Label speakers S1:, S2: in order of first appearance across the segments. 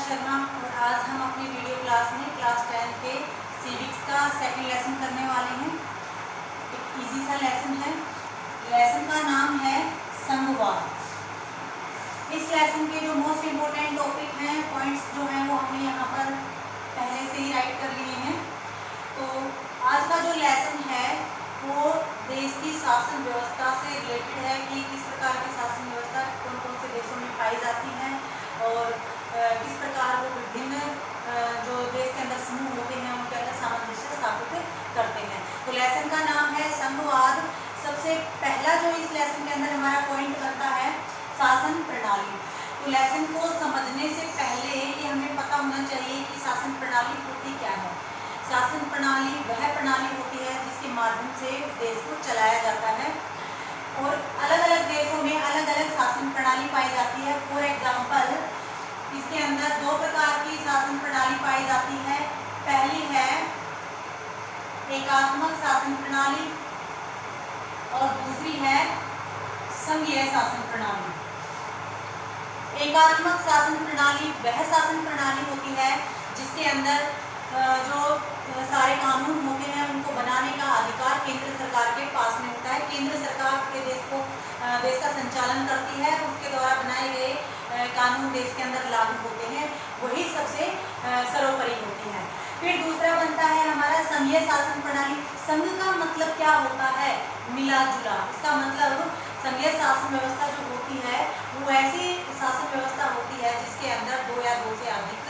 S1: शर्मा और आज हम अपनी वीडियो क्लास में क्लास 10 के सिविक्स का सेकंड लेसन करने वाले हैं। एक इजी सा लेसन है। लेसन का नाम है संघवाद। इस लेसन के जो मोस्ट इम्पोर्टेंट टॉपिक हैं, पॉइंट्स जो हैं वो हमने यहाँ पर पहले से ही राइट कर लिए हैं। तो आज का जो लेसन है वो देश की शासन व्यवस्था से रिलेटेड है कि किस प्रकार की शासन व्यवस्था कौन कौन से देशों में पाई जाती है और किस प्रकार वो विभिन्न जो देश के अंदर समूह होते हैं उनके अंदर सामंजस्य स्थापित करते हैं। तो लेसन का नाम है संघवाद। सबसे पहला जो इस लेसन के अंदर हमारा पॉइंट बनता है शासन प्रणाली। तो लेसन को समझने से पहले ये हमें पता होना चाहिए कि शासन प्रणाली होती क्या है। शासन प्रणाली वह प्रणाली होती है जिसके माध्यम से देश को चलाया जाता है और अलग अलग देशों में अलग अलग शासन प्रणाली पाई जाती है। फॉर एग्जाम्पल, इसके अंदर दो प्रकार की शासन प्रणाली पाई जाती है। पहली है एकात्मक शासन प्रणाली और दूसरी है संघीय शासन प्रणाली। एकात्मक शासन प्रणाली वह शासन प्रणाली होती है जिसके अंदर जो सारे कानून होते हैं उनको बनाने का अधिकार केंद्र सरकार के पास में होता है। केंद्र सरकार के देश का संचालन करती है, उसके द्वारा बनाए गए कानून देश के अंदर लागू होते हैं, वही सबसे सर्वोपरि होती है। फिर दूसरा बनता है हमारा संघीय शासन प्रणाली। संघ का मतलब क्या होता है? मिला जुला। इसका मतलब संघीय शासन व्यवस्था जो होती है वो ऐसी शासन व्यवस्था होती है जिसके अंदर दो या दो से अधिक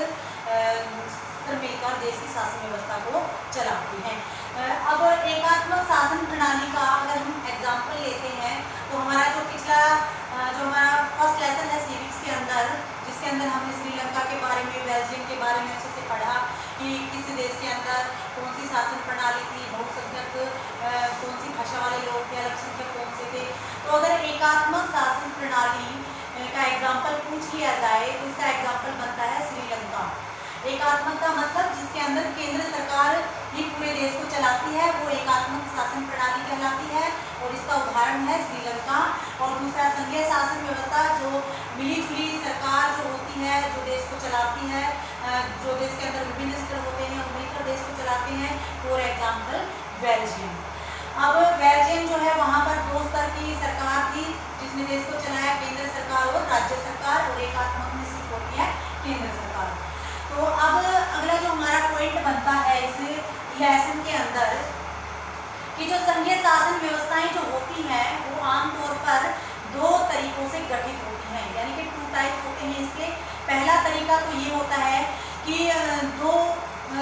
S1: मिलकर देश की शासन व्यवस्था को चलाती है। अब एकात्मक शासन प्रणाली का अगर हम एग्जाम्पल लेते हैं तो हमारा जो पिछला जो हमारा फर्स्ट लेसन है सिविक्स के अंदर, जिसके अंदर हमने श्रीलंका के बारे में, बेल्जियम के बारे में अच्छे से पढ़ा कि किस देश के अंदर कौन सी शासन प्रणाली थी, बहुसंख्यक कौन सी भाषा वाले लोग थे, अल्पसंख्यक कौन से थे। तो अगर एकात्मक शासन प्रणाली का एग्जाम्पल पूछ लिया जाए तो इसका एग्जाम्पल बनता है श्रीलंका। एकात्मक का मतलब जिसके अंदर केंद्र सरकार ही पूरे देश को चलाती है, वो एकात्मक शासन प्रणाली कहलाती है और इसका उदाहरण है श्रीलंका। और दूसरा संघीय शासन व्यवस्था, जो मिली जुली सरकार जो होती है, जो देश को चलाती है, जो देश के अंदर विभिन्न स्तर होते हैं मिलकर देश को चलाते हैं। For example Belgium. अब बेल्जियम जो है वहाँ पर दो स्तर की सरकार थी जिसने देश को चलाया, केंद्र सरकार और राज्य सरकार, और एकात्मक में सिर्फ होती है केंद्र सरकार। तो अब अगला जो हमारा पॉइंट बनता है इस लेसन के अंदर कि जो संघीय शासन व्यवस्थाएं जो होती हैं वो आमतौर पर दो तरीकों से गठित होती हैं, यानी कि 2 टाइप्स होते हैं इसके। पहला तरीका तो ये होता है कि दो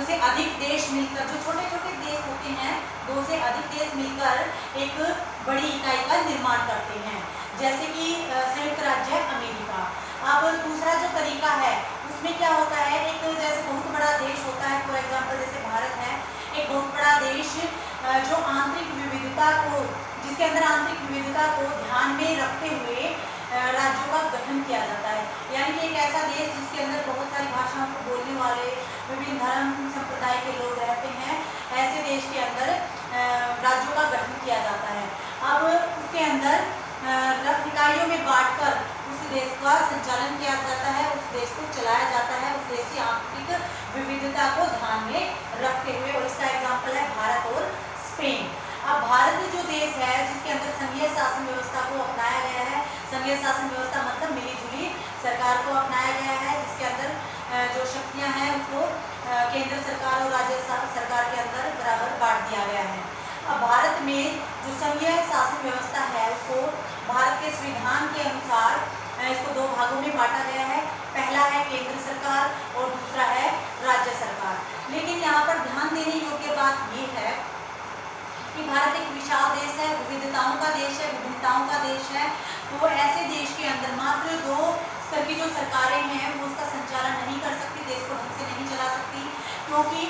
S1: से अधिक देश मिलकर, जो छोटे छोटे देश होते हैं, 2 से अधिक देश मिलकर एक बड़ी इकाई का निर्माण करते हैं, जैसे कि संयुक्त राज्य अमेरिका। अब दूसरा जो तरीका है उसमें क्या होता है, एक जैसे बहुत बड़ा देश होता है, फॉर एग्जाम्पल जैसे भारत है, एक बहुत बड़ा देश जो आंतरिक विविधता को, जिसके अंदर आंतरिक विविधता को ध्यान में रखते हुए राज्यों का गठन किया जाता है। यानी कि एक ऐसा देश जिसके अंदर बहुत सारी भाषाओं को बोलने वाले विभिन्न धर्म संप्रदाय के लोग रहते हैं, ऐसे देश के अंदर राज्यों का गठन किया जाता है। अब उसके अंदर इकाइयों में बांटकर उस देश का संचालन किया जाता है, उस देश को चलाया जाता है, उस देश की आंतरिक विविधता को ध्यान में रखते हुए। और इसका एग्जाम्पल है भारत और स्पेन। अब भारत जो देश है जिसके अंदर संघीय शासन व्यवस्था को अपनाया गया है, संघीय शासन व्यवस्था मतलब मिली जुली सरकार को अपनाया गया है, जिसके अंदर जो शक्तियां हैं उसको केंद्र सरकार और राज्य सरकार के अंदर बराबर बांट दिया गया है। अब भारत में जो संघीय शासन व्यवस्था है उसको भारत के संविधान के अनुसार इसको 2 भागों में बांटा गया है। पहला है केंद्र सरकार और दूसरा है राज्य सरकार। लेकिन यहाँ पर ध्यान देने योग्य बात ये है कि भारत एक विशाल देश है, विविधताओं का देश है, विभिन्नताओं का देश है। तो ऐसे देश के अंदर मात्र 2 स्तर की जो सरकारें हैं वो उसका संचालन नहीं कर सकती, देश को ढंग से नहीं चला सकती, क्योंकि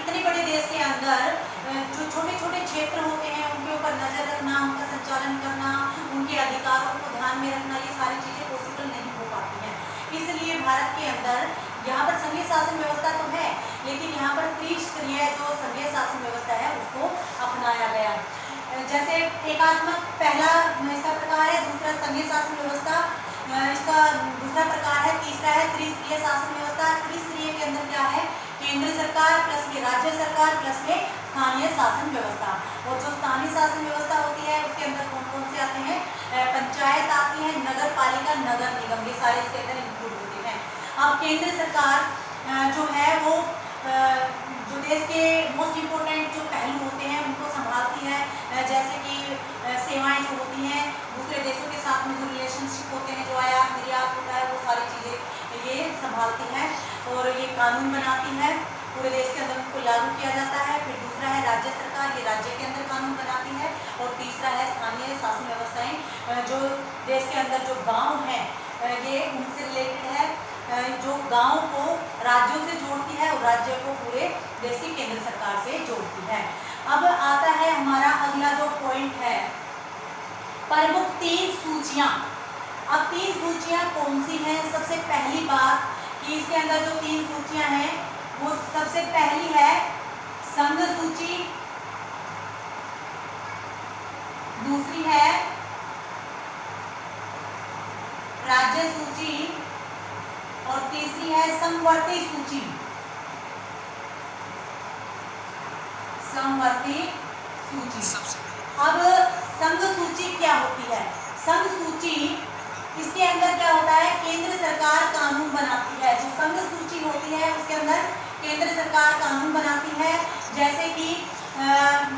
S1: इतने बड़े देश के अंदर जो छोटे छोटे क्षेत्र होते हैं उनके ऊपर नजर रखना, उनका संचालन करना, उनके अधिकारों को ध्यान में रखना, ये सारी चीजें पॉसिबल नहीं हो पाती हैं। इसलिए भारत के अंदर यहाँ पर संघीय शासन व्यवस्था तो है, लेकिन यहाँ पर त्रिस्तरीय जो संघीय शासन व्यवस्था है उसको अपनाया गया। जैसे एकात्मक पहला इसका प्रकार है, दूसरा संघीय शासन व्यवस्था इसका दूसरा प्रकार है, तीसरा है त्रिस्तरीय शासन व्यवस्था। केंद्र सरकार प्लस में राज्य सरकार प्लस में स्थानीय शासन व्यवस्था। और जो स्थानीय शासन व्यवस्था होती है उसके अंदर कौन कौन से आते हैं, पंचायत आती है, नगर पालिका, नगर निगम, ये सारे इसके अंदर इंक्लूड होते हैं। अब केंद्र सरकार जो है वो जो देश के मोस्ट इम्पोर्टेंट जो पहलू होते हैं उनको संभालती है, जैसे कि सेवाएं जो होती हैं दूसरे देशों के साथ में जो रिलेशनशिप होते हैं, जो आयात निर्यात होता है, वो सारी चीज़ें ये संभालती है और ये कानून बनाती है, पूरे देश के अंदर उनको लागू किया जाता है। फिर दूसरा है राज्य सरकार, ये राज्य के अंदर कानून बनाती है। और तीसरा है स्थानीय शासन व्यवस्थाएं, जो देश के अंदर जो गाँव हैं ये उनसे रिलेटेड है, जो गांव को राज्यों से जोड़ती है और राज्य को पूरे देश की केंद्र सरकार से जोड़ती है। अब आता है हमारा अगला जो पॉइंट है, प्रमुख 3 सूचियां। अब 3 सूचियां कौन सी हैं? सबसे पहली बात कि इसके अंदर जो 3 सूचियां हैं वो सबसे पहली है संघ सूची, दूसरी है राज्य सूची और तीसरी है समवर्ती सूची। समवर्ती सूची। अब संघ सूची क्या होती है? संघ सूची, इसके अंदर क्या होता है, केंद्र सरकार कानून बनाती है। जो संघ सूची होती है उसके अंदर केंद्र सरकार कानून बनाती है, जैसे कि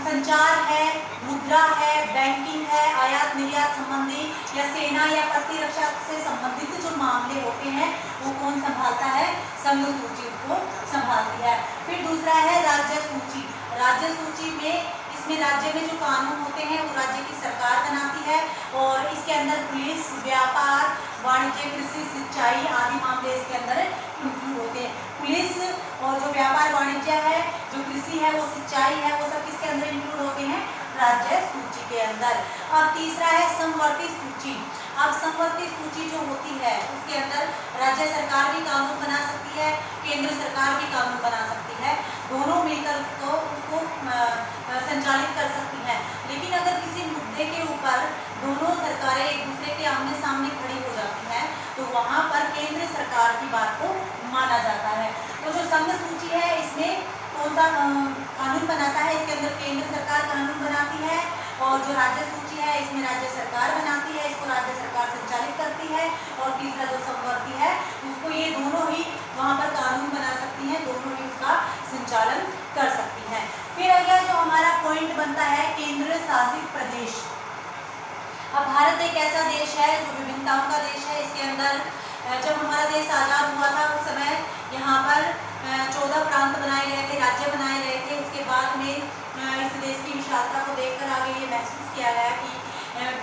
S1: संचार है, मुद्रा है, बैंकिंग है, आयात निर्यात संबंधी या सेना या प्रतिरक्षा से संबंधित जो मामले होते हैं वो कौन संभालता है? संघ सूची को संभालती है। फिर दूसरा है राज्य सूची। राज्य सूची में इसमें राज्य में जो कानून होते हैं वो राज्य की सरकार बनाती है और इसके अंदर पुलिस, व्यापार, वाणिज्य, कृषि, सिंचाई आदि मामले इसके अंदर इंक्लूड होते हैं। पुलिस और जो व्यापार वाणिज्य है, जो कृषि है, वो सिंचाई है, वो सब किसके अंदर इंक्लूड होते हैं? राज्य सूची के अंदर। अब तीसरा है समवर्ती सूची। अब समवर्ती सूची जो होती है उसके अंदर राज्य सरकार भी कानून बना सकती है, केंद्र सरकार भी कानून बना सकती है, दोनों मिलकर उसको संचालित कर सकती है। लेकिन अगर किसी मुद्दे के ऊपर दोनों सरकारें एक दूसरे के आमने सामने खड़ी हो जाती हैं तो वहाँ पर केंद्र सरकार की बात को माना जाता है। तो जो संघ सूची है इसमें कौन सा कानून बनाता है? इसके अंदर केंद्र सरकार कानून बनाती है और जो राज्य सूची है इसमें राज्य सरकार बनाती है, इसको राज्य सरकार संचालित करती है। और तीसरा जो समवर्ती है उसको ये दोनों ही वहाँ पर कानून बना सकती हैं, दोनों ही उसका संचालन कर सकती हैं। फिर अगला जो हमारा पॉइंट बनता है केंद्र शासित प्रदेश। अब भारत एक ऐसा देश है जो विभिन्नताओं का देश है। इसके अंदर जब हमारा देश आज़ाद हुआ था उस समय यहाँ पर 14 प्रांत बनाए गए थे, राज्य बनाए गए थे। उसके बाद में इस देश की विशालता को देखकर आगे ये महसूस किया गया कि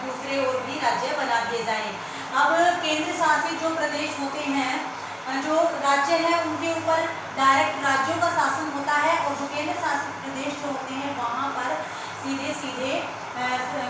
S1: दूसरे और भी राज्य बना दिए जाएं। अब केंद्र शासित जो प्रदेश होते हैं, जो राज्य है उनके ऊपर डायरेक्ट राज्यों का शासन होता है और जो केंद्र शासित प्रदेश जो होते हैं वहाँ पर सीधे सीधे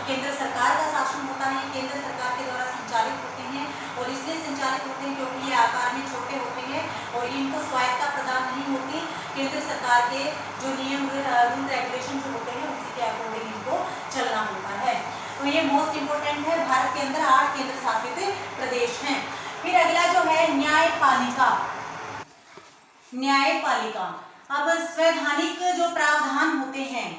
S1: केंद्र सरकार का शासन होता है। केंद्र सरकार के द्वारा संचालित होते हैं और इसलिए संचालित होते हैं क्योंकि ये आकार में छोटे होते हैं और इनको स्वायत्ता प्रदान नहीं होती। केंद्र सरकार के जो नियम रूल रेगुलेशन जो होते हैं उसी के अकॉर्डिंग इनको चलना होता है। तो ये मोस्ट इम्पोर्टेंट है। भारत के अंदर 8 केंद्र शासित प्रदेश हैं। फिर अगला जो है न्यायपालिका। न्यायपालिका, अब संवैधानिक जो प्रावधान होते हैं,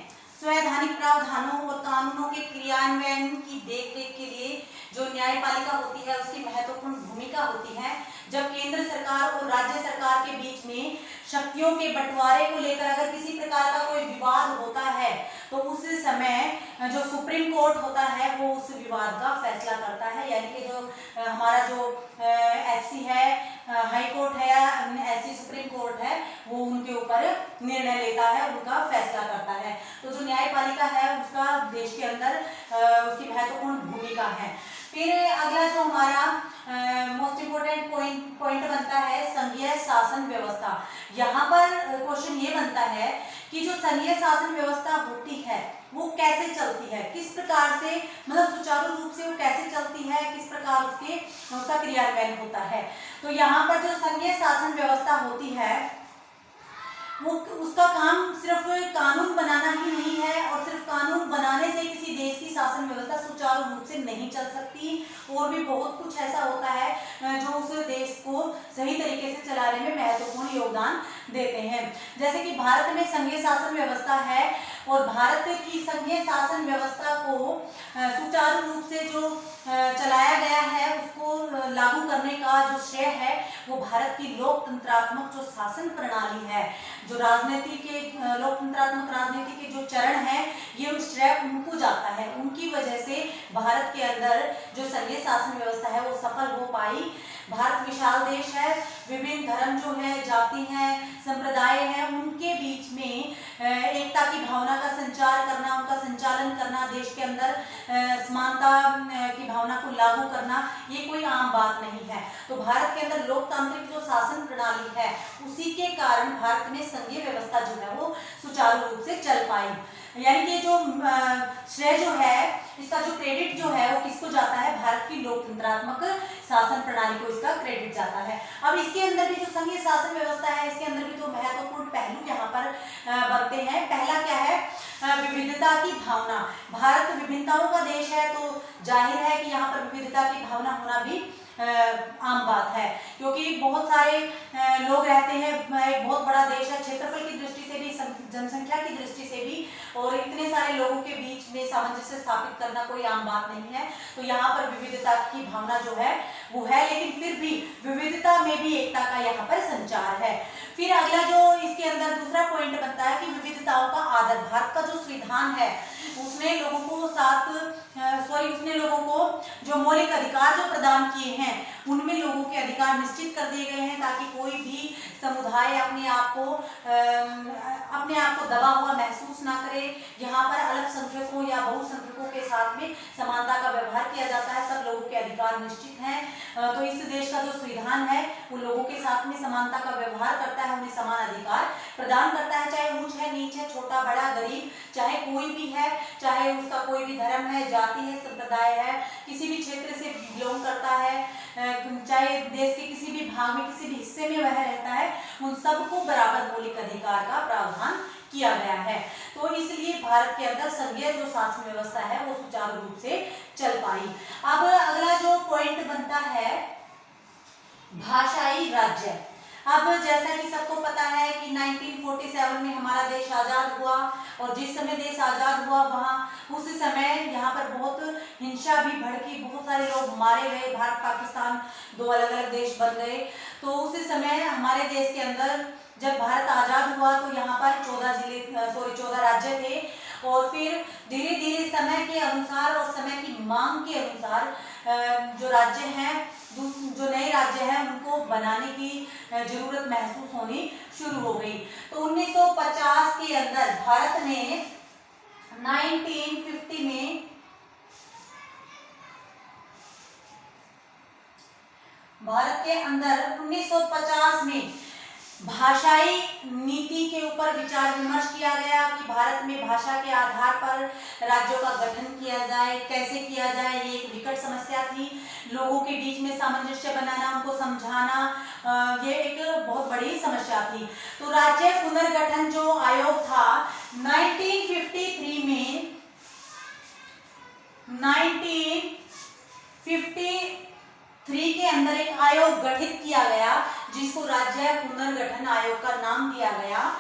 S1: संवैधानिक प्रावधानों और कानूनों के क्रियान्वयन की देखरेख के लिए जो न्यायपालिका होती है उसकी महत्वपूर्ण भूमिका होती है। जब केंद्र सरकार और राज्य सरकार के बीच में शक्तियों के बंटवारे को लेकर अगर किसी प्रकार का कोई विवाद होता है तो उस समय जो सुप्रीम कोर्ट होता है वो उस विवाद का फैसला करता है। यानी कि जो हमारा जो एससी है, हाई कोर्ट है या एससी सुप्रीम कोर्ट है, वो उनके ऊपर निर्णय लेता है, उनका फैसला करता है। तो जो न्यायपालिका है उसका देश के अंदर उसकी महत्वपूर्ण भूमिका है। फिर अगला जो हमारा मोस्ट इम्पोर्टेंट पॉइंट बनता है संघीय शासन व्यवस्था। यहाँ पर क्वेश्चन ये बनता है कि जो संघीय शासन व्यवस्था होती है वो कैसे चलती है, किस प्रकार से, मतलब सुचारू रूप से वो कैसे चलती है, किस प्रकार उसका क्रियान्वयन होता है। तो यहाँ पर जो संघीय शासन व्यवस्था होती है वो उसका काम सिर्फ कानून बनाना ही नहीं है और सिर्फ कानून बनाने से किसी देश की शासन व्यवस्था सुचारू रूप से नहीं चल सकती। और भी बहुत कुछ ऐसा होता है जो उस देश को सही तरीके से चलाने में महत्वपूर्ण योगदान देते हैं। जैसे कि भारत में संघीय शासन व्यवस्था है और भारत की संघीय शासन व्यवस्था को सुचारू रूप से जो चलाया गया है उसको लागू करने का जो श्रेय है वो भारत की लोकतंत्रात्मक जो शासन प्रणाली है, जो राजनीति के लोकतंत्रात्मक राजनीति के जो चरण है ये श्रेय उनको जाता है। उनकी वजह से भारत के अंदर जो संघीय शासन व्यवस्था है वो सफल हो पाई। भारत विशाल देश है, विभिन्न धर्म जो है, जाति हैं, संप्रदाय हैं, उनके बीच में एकता की भावना का संचार करना, उनका संचालन करना, देश के अंदर समानता की भावना को लागू करना ये कोई आम बात नहीं है। तो भारत के अंदर लोकतांत्रिक जो शासन प्रणाली है उसी के कारण भारत में संघीय व्यवस्था जो है वो सुचारू रूप से चल पाई। यानी कि जो श्रेय जो है इसका जो क्रेडिट जो है वो किसको जाता है, भारत की लोकतंत्रात्मक शासन प्रणाली को इसका क्रेडिट जाता है। अब इसके अंदर भी जो संघीय शासन व्यवस्था है इसके अंदर भी दो महत्वपूर्ण पहलू यहाँ पर बनते हैं। पहला क्या है, विविधता की भावना। भारत विभिन्नताओं का देश है तो जाहिर है कि यहाँ पर विविधता की भावना होना भी आम बात है, क्योंकि बहुत सारे लोग रहते हैं, एक बहुत बड़ा देश है, क्षेत्रफल की दृष्टि से भी, जनसंख्या की दृष्टि से भी, और इतने सारे लोगों के बीच में सामंजस्य स्थापित करना कोई आम बात नहीं है। तो यहाँ पर विविधता की भावना जो है वो है, लेकिन फिर भी विविधता में भी एकता का यहाँ पर संचार है। फिर अगला जो इसके अंदर दूसरा पॉइंट बनता है कि विविधताओं का आदर। भारत का जो संविधान है उसने लोगों को उसने लोगों को जो मौलिक अधिकार जो प्रदान किए हैं उनमें लोगों के अधिकार निश्चित कर दिए गए हैं ताकि कोई भी समुदाय अपने आप को दबा हुआ महसूस ना करे। यहाँ पर अल्पसंख्यकों या बहुसंख्यकों के साथ में समानता का व्यवहार किया जाता है, सब लोगों के अधिकार निश्चित हैं। तो इस देश का जो संविधान है वो लोगों के साथ में समानता का व्यवहार करता है, उन्हें समान अधिकार प्रदान करता है, चाहे ऊंच है, नीच है, छोटा बड़ा गरीब, चाहे कोई भी है, चाहे उसका कोई भी धर्म है, जाति है, संप्रदाय है, किसी भी क्षेत्र से बिलोंग करता है, चाहे देश के किसी भी भाग में, किसी भी हिस्से में वह रहता है, उन सबको बराबर मौलिक अधिकार का प्रावधान किया गया है। तो इसलिए भारत के अंदर संघीय जो शासन व्यवस्था है वो सुचारू रूप से चल पाई। अब अगला जो पॉइंट बनता है भाषाई राज्य। अब जैसा कि सबको पता है कि 1947 में हमारा देश आज़ाद हुआ और जिस समय देश आज़ाद हुआ उस समय यहाँ पर बहुत हिंसा भी भड़की, बहुत सारे लोग मारे गए, भारत पाकिस्तान दो अलग अलग देश बन गए। तो उस समय हमारे देश के अंदर जब भारत आज़ाद हुआ तो यहाँ पर 14 राज्य थे और फिर धीरे धीरे समय के अनुसार और समय की मांग के अनुसार जो राज्य हैं, जो नए राज्य हैं उनको बनाने की जरूरत महसूस होनी शुरू हो गई। तो 1950 के अंदर भारत ने 1950 में भारत के अंदर 1950 में भाषाई नीति के ऊपर विचार विमर्श किया गया कि भारत में भाषा के आधार पर राज्यों का गठन किया जाए, कैसे किया जाए। ये एक विकट समस्या थी, लोगों के बीच में सामंजस्य बनाना, उनको समझाना, ये एक बहुत बड़ी समस्या थी। तो राज्य पुनर्गठन जो आयोग था 1953 में 1953 के अंदर एक आयोग गठित किया गया जिसको राज्य पुनर्गठन आयोग का नाम दिया गया।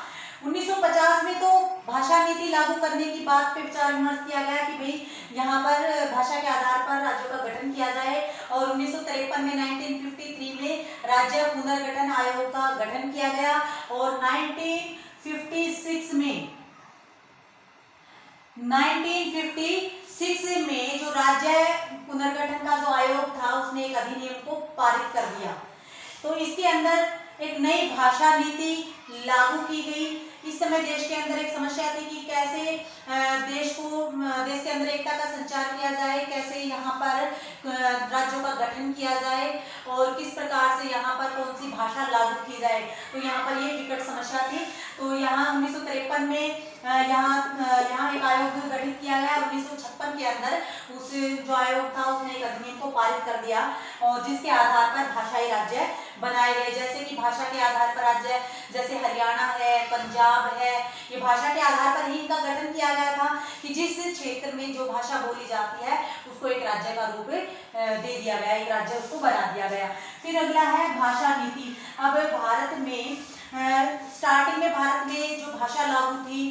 S1: 1950 में तो भाषा नीति लागू करने की बात पे विचार विमर्श किया गया कि भाई यहाँ पर भाषा के आधार पर राज्यों का गठन किया जाए और 1953 में 1953 में राज्य पुनर्गठन आयोग का गठन किया गया और 1956 में जो राज्य पुनर्गठन का जो आयोग था उसने एक अधिनियम को पारित कर दिया। तो इसके अंदर एक नई भाषा नीति लागू की गई। इस समय देश के अंदर एक समस्या थी कि कैसे देश के अंदर एकता का संचार किया जाए, कैसे यहाँ पर राज्यों का गठन किया जाए और किस प्रकार से यहाँ पर कौन सी भाषा लागू की जाए। तो यहाँ पर ये विकट समस्या थी। तो यहाँ 1953 में यहाँ एक आयोग गठित किया गया। 1956 के अंदर उस जो आयोग था उसने एक अधिनियम को पारित कर दिया और जिसके आधार पर भाषाई राज्य बनाए गए। जैसे कि भाषा के आधार पर राज्य जैसे हरियाणा है, पंजाब है, ये भाषा के आधार पर ही इनका गठन किया गया था कि जिस क्षेत्र में जो भाषा बोली जाती है उसको एक राज्य का रूप दे दिया गया, एक राज्य उसको बना दिया गया। फिर अगला है भाषा नीति। अब भारत में स्टार्टिंग में भारत में जो भाषा लागू थी,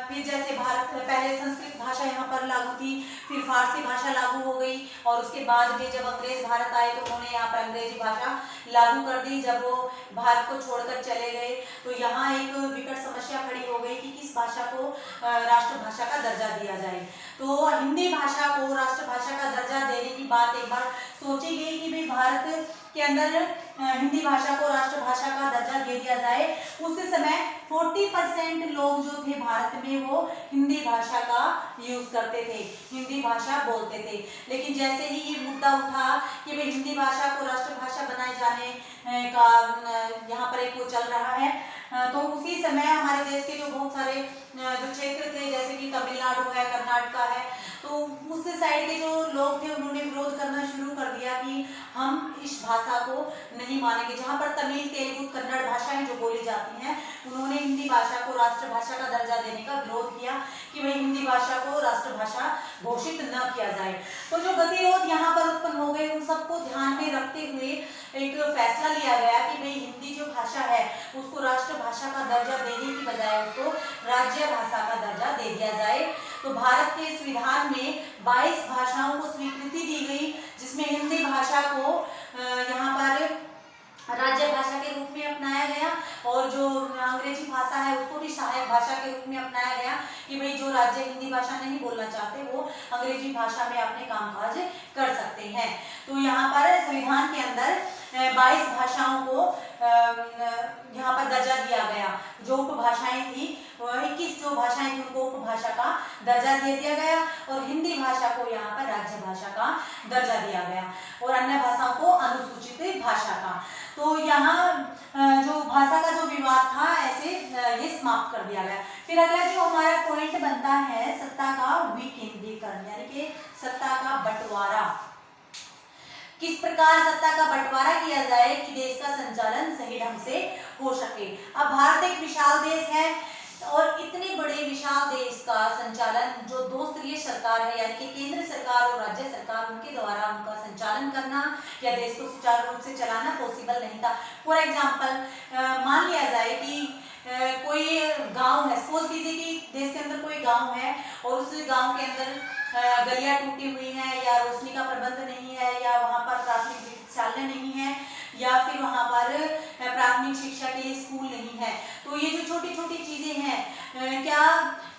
S1: फिर जैसे भारत पहले संस्कृत भाषा यहाँ पर लागू थी, फिर फारसी भाषा लागू हो गई, और उसके बाद में जब अंग्रेज भारत आए तो उन्होंने यहाँ पर अंग्रेजी भाषा लागू कर दी। जब वो भारत को छोड़कर चले गए तो यहाँ एक विकट समस्या खड़ी हो गई कि किस भाषा को राष्ट्रभाषा का दर्जा दिया जाए। तो हिंदी भाषा को राष्ट्रभाषा का दर्जा देने की बात एक बार सोची गई कि भाई भारत के अंदर हिंदी भाषा को राष्ट्रभाषा का दर्जा दे दिया जाए। उस समय 40% लोग जो थे भारत में वो हिंदी भाषा का यूज करते थे, हिंदी भाषा बोलते थे। लेकिन जैसे ही ये मुद्दा उठा कि भाई हिंदी भाषा को राष्ट्रभाषा बनाए जाने का यहाँ पर एक वो चल रहा है, तो उसी समय हमारे देश के जो बहुत सारे जो क्षेत्र थे, जैसे कि तमिलनाडु है, कर्नाटका है, तो उस साइड के जो लोग थे उन्होंने विरोध करना शुरू कर दिया कि हम इस भाषा को नहीं मानेंगे। जहाँ पर तमिल, तेलुगु, कन्नड़ भाषाएं जो बोली जाती हैं, उन्होंने हिंदी भाषा को राष्ट्रभाषा का दर्जा देने का विरोध किया कि भाई हिंदी भाषा को राष्ट्रभाषा घोषित न किया जाए। तो जो गतिरोध यहाँ पर उत्पन्न हो गए, उन सबको ध्यान में रखते हुए एक फैसला लिया गया कि भाई हिंदी जो भाषा है उसको राष्ट्रभाषा का दर्जा देने की बजाय उसको राज्य भाषा का दर्जा दे दिया जाए। तो भारत के संविधान में 22 भाषाओं को स्वीकृति दी गई, जिसमें हिंदी भाषा को यहाँ पर राज्य भाषा के रूप में अपनाया गया, और जो अंग्रेजी भाषा है उसको भी सहायक भाषा के रूप में अपनाया गया कि भाई जो राज्य हिंदी भाषा नहीं बोलना चाहते वो अंग्रेजी भाषा में अपने कामकाज कर सकते हैं। तो यहाँ पर संविधान के अंदर 22 भाषाओं को यहाँ पर दर्जा दिया गया। जो उपभाषाएं थी 21 जो भाषाएं थी उनको उपभाषा का दर्जा दे दिया गया, और हिंदी भाषा को यहाँ पर राज्य भाषा का दर्जा दिया गया, और अन्य भाषाओं को अनुसूचित भाषा का। तो यहाँ जो भाषा का जो विवाद था ऐसे ये समाप्त कर दिया गया। फिर अगला जो हमारा पॉइंट बनता है सत्ता का विकेंद्रीकरण, यानी कि सत्ता का बंटवारा। किस प्रकार सत्ता का बंटवारा किया जाए कि देश का संचालन सही ढंग से हो सके। अब भारत एक विशाल देश है, और इतने बड़े विशाल देश का संचालन जो दो स्तरीय सरकार है, यानी कि केंद्र सरकार और राज्य सरकार, उनके द्वारा उनका संचालन करना या देश को सुचारू रूप से चलाना पॉसिबल नहीं था। फॉर एग्जाम्पल मान लिया जाए कि कोई गांव है, सपोज कीजिए कि देश के अंदर कोई गांव है और उस गांव के अंदर गलियां टूटी हुई हैं, या रोशनी का प्रबंध नहीं है, या वहां पर प्राथमिक विद्यालय नहीं है, या फिर वहां पर प्राथमिक शिक्षा के लिए स्कूल नहीं है। तो ये जो छोटी छोटी चीजें हैं, क्या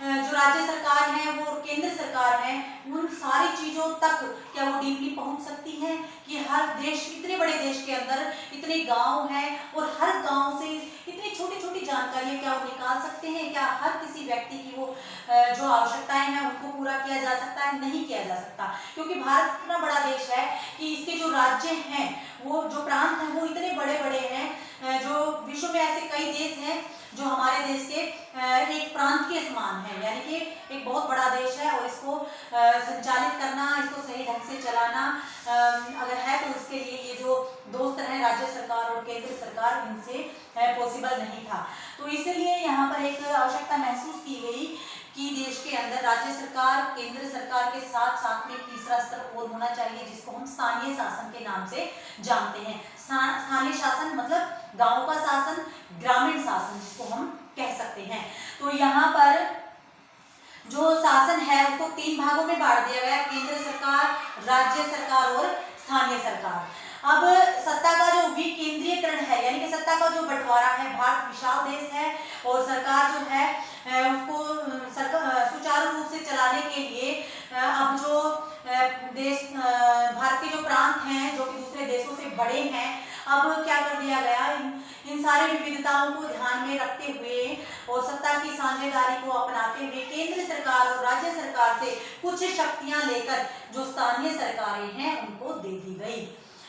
S1: जो राज्य सरकार है वो केंद्र सरकार है, उन सारी चीजों तक क्या वो डीपली पहुंच सकती है कि हर देश, इतने बड़े देश के अंदर इतने गांव हैं और हर गांव से इतनी छोटी छोटी जानकारियां क्या वो निकाल सकते हैं? क्या हर किसी व्यक्ति की वो जो आवश्यकताएं हैं उनको पूरा किया जा सकता है? नहीं किया जा सकता, क्योंकि भारत इतना बड़ा देश है कि इसके जो राज्य हैं, वो जो प्रांत हैं वो इतने बड़े बड़े हैं। जो विश्व में ऐसे कई देश हैं जो हमारे देश के एक प्रांत के समान है, यानी कि एक बहुत बड़ा देश है, और इसको संचालित करना, इसको सही ढंग से चलाना अगर है तो उसके लिए ये जो दो तरह है, राज्य सरकार और केंद्र सरकार, इनसे पॉसिबल नहीं था। तो इसलिए यहाँ पर एक आवश्यकता महसूस की गई कि देश के अंदर राज्य सरकार, केंद्र सरकार के साथ साथ में तीसरा स्तर और होना चाहिए, जिसको हम स्थानीय शासन के नाम से जानते हैं। स्थानीय शासन मतलब गांव का शासन, ग्रामीण शासन जिसको हम कह सकते हैं। तो यहाँ पर जो शासन है उसको 3 भागों में बांट दिया गया, केंद्र सरकार, राज्य सरकार और स्थानीय सरकार। अब सत्ता का जो विकेंद्रीकरण है, यानी कि सत्ता का जो बंटवारा है, भारत विशाल देश है और सरकार जो है उसको सुचारू रूप से चलाने के लिए अब जो देश, भारत के जो प्रांत हैं जो कि दूसरे देशों से बड़े हैं, अब क्या कर दिया गया, इन सारी विविधताओं को ध्यान में रखते हुए और सत्ता की साझेदारी को अपनाते हुए केंद्र सरकार और राज्य सरकार से कुछ शक्तियां लेकर जो स्थानीय सरकारें हैं उनको दे दी गई।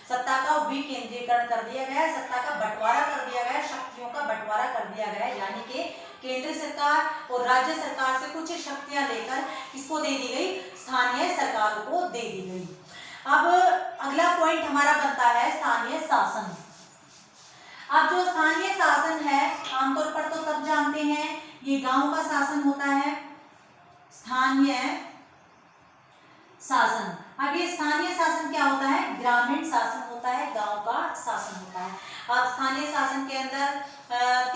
S1: सत्ता का विकेंद्रीकरण कर दिया गया, सत्ता का बंटवारा कर दिया गया, शक्तियों का बंटवारा कर दिया गया, यानी कि केंद्र सरकार और राज्य सरकार से कुछ शक्तियां लेकर किसको दे दी गई, स्थानीय सरकारों को दे दी गई। अब अगला पॉइंट हमारा बनता है स्थानीय शासन। अब जो स्थानीय शासन है, आमतौर पर तो सब जानते हैं ये गांव का शासन होता है, स्थानीय शासन। अब ये स्थानीय शासन क्या होता है, ग्रामीण शासन होता है, गांव का शासन होता है। अब स्थानीय शासन के अंदर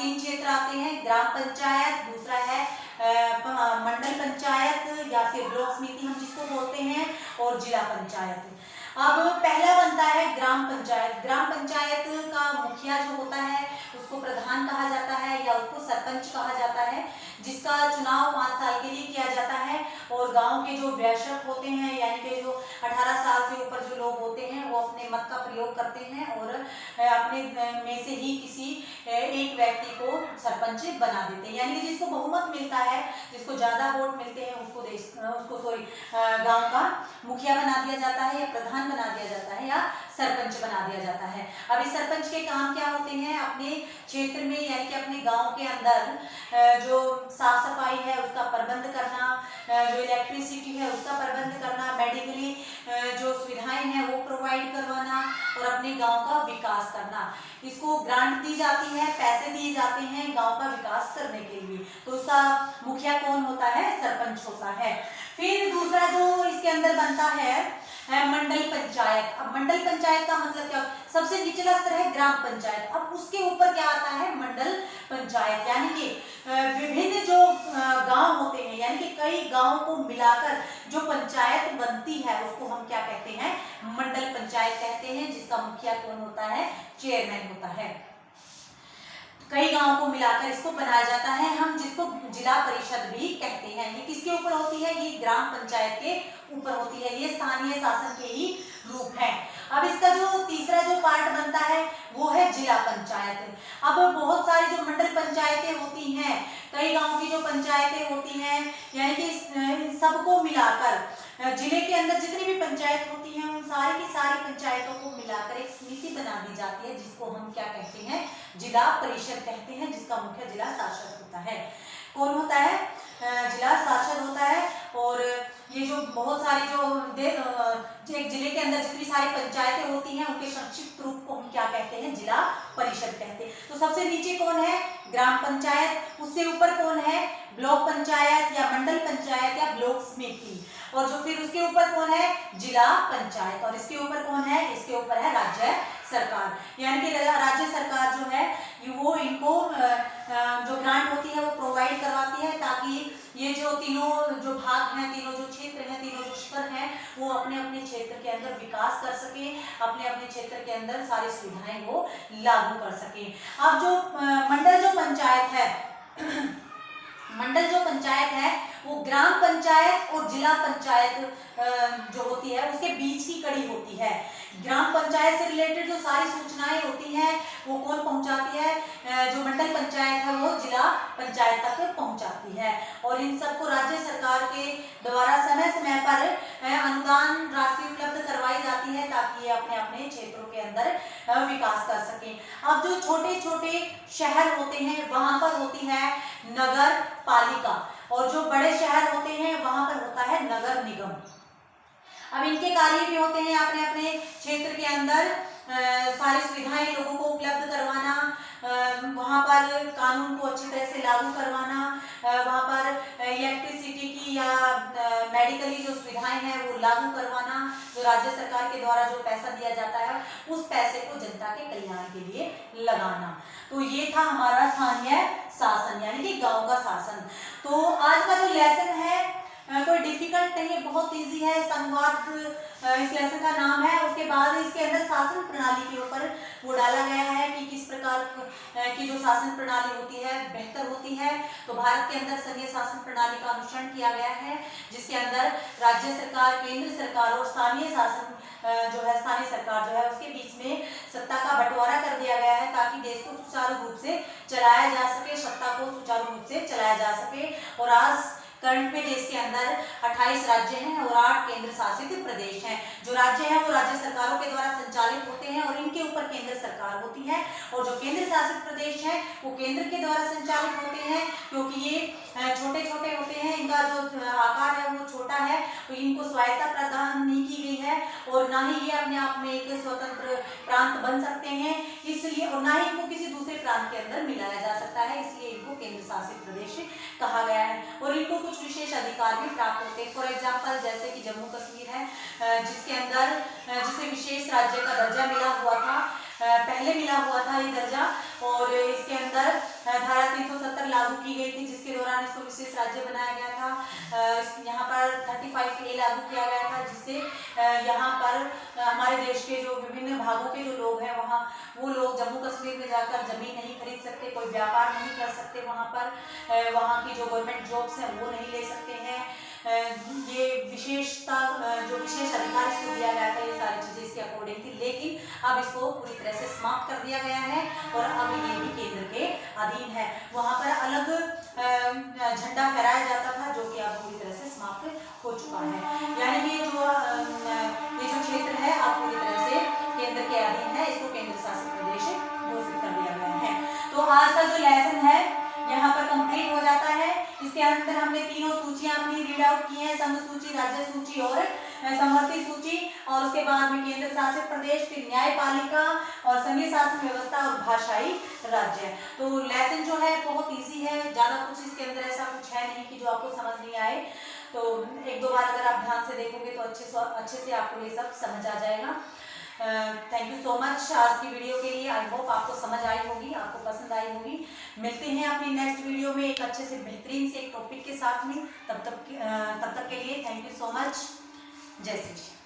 S1: आते हैं ग्राम पंचायत, दूसरा है मंडल पंचायत या फिर ब्लॉक समिति हम जिसको बोलते हैं, और जिला पंचायत। अब पहला बनता है ग्राम पंचायत। ग्राम पंचायत का मुखिया जो होता है उसको प्रधान कहा जाता है या उसको सरपंच कहा जाता है, जिसका चुनाव 5 साल के लिए किया जाता है। और गांव के जो वयस्क होते हैं यानी कि जो 18 साल से ऊपर जो लोग होते हैं वो अपने मत का प्रयोग करते हैं और अपने में से ही किसी एक व्यक्ति को सरपंच बना देते हैं, यानी कि जिसको बहुमत मिलता है, जिसको ज्यादा वोट मिलते हैं उसको गांव का मुखिया बना दिया जाता है या प्रधान बना दिया जाता है या सरपंच बना दिया जाता है। अब इस सरपंच के काम क्या होते हैं, अपने क्षेत्र में यानी कि अपने गांव के अंदर जो साफ सफाई है उसका प्रबंध करना, जो इलेक्ट्रिसिटी है उसका प्रबंध करना, मेडिकली जो सुविधाएं हैं वो प्रोवाइड करवाना और अपने गांव का विकास करना। इसको ग्रांट दी जाती है, पैसे दिए जाते हैं गांव का विकास करने के लिए। तो उसका मुखिया कौन होता है, सरपंच होता है। फिर दूसरा जो इसके अंदर बनता है मंडल पंचायत। अब मंडल पंचायत का मतलब क्या, सबसे निचला स्तर है ग्राम पंचायत, अब उसके ऊपर क्या आता है मंडल पंचायत, यानी कि विभिन्न जो गांव होते हैं यानी कि कई गांव को मिलाकर जो पंचायत बनती है उसको हम क्या कहते हैं, मंडल पंचायत कहते हैं, जिसका मुखिया कौन होता है, चेयरमैन होता है। कई गांवों को मिलाकर इसको बनाया जाता है, हम जिसको जिला परिषद भी कहते हैं। ये किसके ऊपर होती है, ये ग्राम पंचायत के ऊपर होती है, ये स्थानीय शासन के ही रूप है। अब इसका जो तीसरा जो पार्ट बनता है वो है जिला पंचायत। अब बहुत सारी जो मंडल पंचायतें होती हैं, कई गांव की जो पंचायतें होती हैं, यानी कि इन सबको मिलाकर जिले के अंदर जितनी भी पंचायत होती हैं उन सारी की सारी पंचायतों को मिलाकर एक समिति बना दी जाती है, जिसको हम क्या कहते हैं, जिला परिषद कहते हैं, जिसका मुखिया जिला शासक होता है। कौन होता है, जिला शासक होता है। और ये जो बहुत सारी जो एक जिले के अंदर जितनी सारी पंचायतें होती हैं उनके संक्षिप्त रूप को हम क्या कहते हैं, जिला परिषद कहते हैं। तो सबसे नीचे कौन है, ग्राम पंचायत, उससे ऊपर कौन है, ब्लॉक पंचायत या मंडल पंचायत या ब्लॉक समिति, और जो फिर उसके ऊपर कौन है, जिला पंचायत, और इसके ऊपर कौन है, इसके ऊपर है राज्य सरकार। यानी कि राज्य सरकार जो है वो इनको जो ग्रांट होती है वो प्रोवाइड करवाती है, ताकि ये जो तीनों जो भाग हैं, तीनों जो क्षेत्र हैं, तीनों जो स्तर हैं, वो अपने अपने क्षेत्र के अंदर विकास कर सके, अपने अपने क्षेत्र के अंदर सारी सुविधाएं वो लागू कर सके। अब जो मंडल जो पंचायत है मंडल जो पंचायत है वो ग्राम पंचायत और जिला पंचायत जो होती है उसके बीच की कड़ी होती है। ग्राम पंचायत से रिलेटेड जो सारी सूचनाएं होती हैं वो कौन पहुंचाती है, जो मंडल पंचायत है वो जिला पंचायत तक पहुंचाती है, और इन सबको राज्य सरकार के द्वारा समय समय पर अनुदान राशि उपलब्ध करवाई जाती है, ताकि ये अपने अपने क्षेत्रों के अंदर विकास कर सकें। अब जो छोटे छोटे शहर होते हैं वहां पर होती है नगर पालिका, और जो बड़े शहर होते हैं वहां पर होता है नगर निगम। अब इनके कार्य भी होते हैं अपने अपने क्षेत्र के अंदर सारी सुविधाएं लोगों को उपलब्ध करवाना, वहाँ पर कानून को अच्छी तरह से लागू करवाना, वहाँ पर इलेक्ट्रिसिटी की या मेडिकली जो सुविधाएं हैं वो लागू करवाना, जो राज्य सरकार के द्वारा जो पैसा दिया जाता है उस पैसे को जनता के कल्याण के लिए लगाना। तो ये था हमारा स्थानीय शासन यानी कि गांव का शासन। तो आज का जो लेसन है कोई डिफिकल्ट नहीं है, बहुत इजी है। संवाद इस लेसन का नाम है। उसके बाद इसके अंदर शासन प्रणाली के ऊपर वो डाला गया है कि किस प्रकार की जो शासन प्रणाली होती है बेहतर होती है। तो भारत के अंदर संघीय शासन प्रणाली का अनुसरण किया गया है, जिसके अंदर राज्य सरकार, केंद्र सरकार और स्थानीय शासन जो है स्थानीय सरकार जो है उसके बीच में सत्ता का बंटवारा कर दिया गया है, ताकि देश को सुचारू रूप से चलाया जा सके, सत्ता को सुचारू रूप से चलाया जा सके। और आज करंट में देश के अंदर 28 राज्य हैं और 8 केंद्र शासित प्रदेश हैं। जो राज्य हैं वो राज्य सरकारों के द्वारा संचालित होते हैं और इनके ऊपर केंद्र सरकार होती है, और जो केंद्र शासित प्रदेश हैं वो केंद्र के द्वारा संचालित होते हैं, क्योंकि ये छोटे छोटे होते हैं, इनका जो आकार है वो छोटा है, तो इनको स्वायत्ता प्रदान नहीं की गई है और ना ही ये अपने आप में एक स्वतंत्र प्रांत बन सकते हैं, इसलिए और ना ही इनको किसी दूसरे प्रांत के अंदर मिलाया जा सकता है, इसलिए इनको केंद्र शासित प्रदेश कहा गया है। और इनको कुछ विशेष अधिकार भी प्राप्त होते हैं। फॉर एग्जाम्पल जैसे कि जम्मू कश्मीर है जिसके अंदर जिसे विशेष राज्य का दर्जा मिला हुआ था, पहले मिला हुआ था ये दर्जा, और इसके अंदर धारा 370 लागू की गई थी, जिसके दौरान इसको विशेष राज्य बनाया गया था। यहाँ पर 35A लागू किया गया था, जिससे यहाँ पर हमारे देश के जो विभिन्न भागों के जो लोग हैं वहाँ वो लोग जम्मू कश्मीर में जाकर जमीन नहीं खरीद सकते, कोई व्यापार नहीं कर सकते वहाँ पर, वहाँ की जो गवर्नमेंट जॉब्स हैं वो नहीं ले सकते हैं। ये विशेषता जो विशेष अधिकार इसको दिया गया था, ये सारी चीज़ें इसके अकॉर्डिंग थी, लेकिन अब इसको पूरी तरह से समाप्त कर दिया गया है और अब ये भी केंद्र के अधीन है। वहाँ पर अलग झंडा फहराया जाता था, जो कि अब पूरी तरह से समाप्त हो चुका है। यानी कि ये जो क्षेत्र है अब पूरी तरह से केंद्र के अधीन है, इसको केंद्र शासित प्रदेश घोषित कर दिया गया है। तो आज का जो लेसन है यहाँ पर कंप्लीट हो जाता है। इसके अंदर हमने तीनों सूचियां अपनी रीड आउट की हैं, संघ सूची, राज्य सूची और समवर्ती सूची, और उसके बाद में केंद्र शासित प्रदेश, फिर न्यायपालिका और संघीय शासन व्यवस्था और भाषाई राज्य। तो लेसन जो है बहुत इजी है, ज़्यादा कुछ इसके अंदर ऐसा कुछ है नहीं कि जो आपको समझ नहीं आए। तो एक दो बार अगर आप ध्यान से देखोगे तो अच्छे से आपको ये सब समझ आ जाएगा। थैंक यू सो मच आज की वीडियो के लिए। आई होप आपको समझ आई होगी, आपको पसंद आई होगी। मिलते हैं अपनी नेक्स्ट वीडियो में एक अच्छे से बेहतरीन से एक टॉपिक के साथ में। तब तक के लिए थैंक यू सो मच। जय श्री कृष्ण।